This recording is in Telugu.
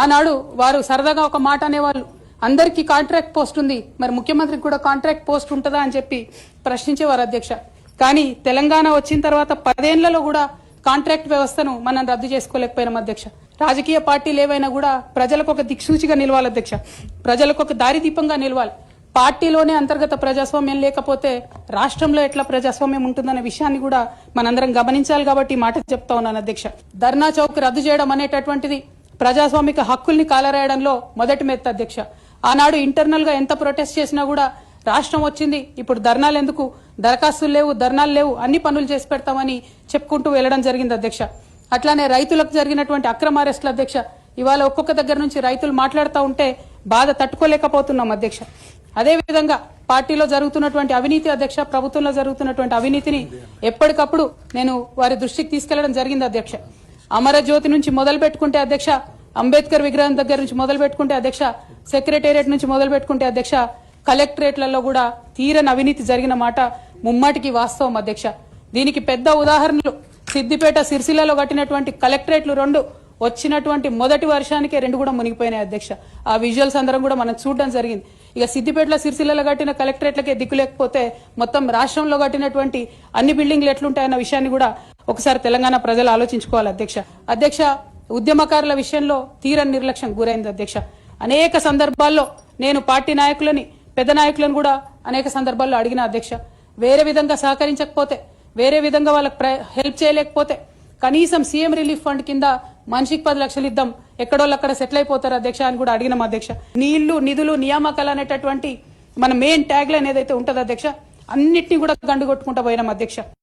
ఆనాడు వారు సరదాగా ఒక మాట అనేవాళ్ళు, అందరికీ కాంట్రాక్ట్ పోస్ట్ ఉంది, మరి ముఖ్యమంత్రికి కూడా కాంట్రాక్ట్ పోస్ట్ ఉంటుందా అని చెప్పి ప్రశ్నించేవారు అధ్యక్ష. కానీ తెలంగాణ వచ్చిన తర్వాత 10 ఏళ్లలో కూడా కాంట్రాక్ట్ వ్యవస్థను మనం రద్దు చేసుకోలేకపోయినాం అధ్యక్ష. రాజకీయ పార్టీలు ఏవైనా కూడా ప్రజలకు ఒక దిక్సూచిగా నిలవాలి అధ్యక్ష, ప్రజలకు ఒక దారిదీపంగా నిలవాలి. పార్టీలోనే అంతర్గత ప్రజాస్వామ్యం లేకపోతే రాష్ట్రంలో ఎట్లా ప్రజాస్వామ్యం ఉంటుందనే విషయాన్ని కూడా మనందరం గమనించాలి. కాబట్టి ఈ మాట చెప్తా ఉన్నాను అధ్యక్ష. ధర్నా చౌక్ రద్దు చేయడం అనేటటువంటిది ప్రజాస్వామిక హక్కుల్ని కాలరాయడంలో మొదటి మెత్త అధ్యక్ష. ఆనాడు ఇంటర్నల్ గా ఎంత ప్రొటెస్ట్ చేసినా కూడా రాష్ట్రం వచ్చింది, ఇప్పుడు ధర్నాలు ఎందుకు, దరఖాస్తులు లేవు, ధర్నాలు లేవు, అన్ని పనులు చేసి పెడతామని చెప్పుకుంటూ వెళ్లడం జరిగింది అధ్యక్ష. అట్లానే రైతులకు జరిగినటువంటి అక్రమ అరెస్టులు అధ్యక్ష, ఇవాళ ఒక్కొక్క దగ్గర నుంచి రైతులు మాట్లాడుతూ ఉంటే బాధ తట్టుకోలేకపోతున్నాం అధ్యక్ష. అదేవిధంగా పార్టీలో జరుగుతున్నటువంటి అవినీతి అధ్యక్ష, ప్రభుత్వంలో జరుగుతున్నటువంటి అవినీతిని ఎప్పటికప్పుడు నేను వారి దృష్టికి తీసుకెళ్లడం జరిగింది అధ్యక్ష. అమరజ్యోతి నుంచి మొదలు పెట్టుకుంటే అధ్యక్ష, అంబేద్కర్ విగ్రహం దగ్గర నుంచి మొదలు పెట్టుకుంటే అధ్యక్ష, సెక్రటేరియట్ నుంచి మొదలు పెట్టుకుంటే అధ్యక్ష, కలెక్టరేట్లలో కూడా తీరని అవినీతి జరిగిన మాట ముమ్మాటికి వాస్తవం అధ్యక్ష. దీనికి పెద్ద ఉదాహరణలు సిద్దిపేట, సిరిసిల్లలో కట్టినటువంటి కలెక్టరేట్లు 2 వచ్చినటువంటి మొదటి వర్షానికే 2 కూడా మునిగిపోయినాయి అధ్యక్ష. ఆ విజువల్స్ అందరం కూడా మనం చూడడం జరిగింది. ఇక సిద్దిపేటలో, సిరిసిల్లలో కట్టిన కలెక్టరేట్లకే దిక్కు లేకపోతే మొత్తం రాష్ట్రంలో కట్టినటువంటి అన్ని బిల్డింగ్లు ఎట్లుంటాయన్న విషయాన్ని కూడా ఒకసారి తెలంగాణ ప్రజలు ఆలోచించుకోవాలి అధ్యక్ష. అధ్యక్ష, ఉద్యమకారుల విషయంలో తీరని నిర్లక్ష్యం గురైంది అధ్యక్ష. అనేక సందర్భాల్లో నేను పార్టీ నాయకులని, పెద్ద నాయకులను కూడా అనేక సందర్భాల్లో అడిగిన అధ్యక్ష. వేరే విధంగా సహకరించకపోతే, వేరే విధంగా వాళ్ళకి హెల్ప్ చేయలేకపోతే కనీసం సీఎం రిలీఫ్ ఫండ్ కింద మనిషికి 10 లక్షలు ఇద్దాం, ఎక్కడోళ్ళు అక్కడ సెటిల్ అయిపోతారు అధ్యక్ష అని కూడా అడిగినాం అధ్యక్ష. నీళ్లు, నిధులు, నియామకాలు అనేటటువంటి మన మెయిన్ ట్యాగ్ లైన్ ఏదైతే ఉంటుందో అధ్యక్ష, అన్నిటినీ కూడా గండు కొట్టుకుంటూ పోయినాం అధ్యక్ష.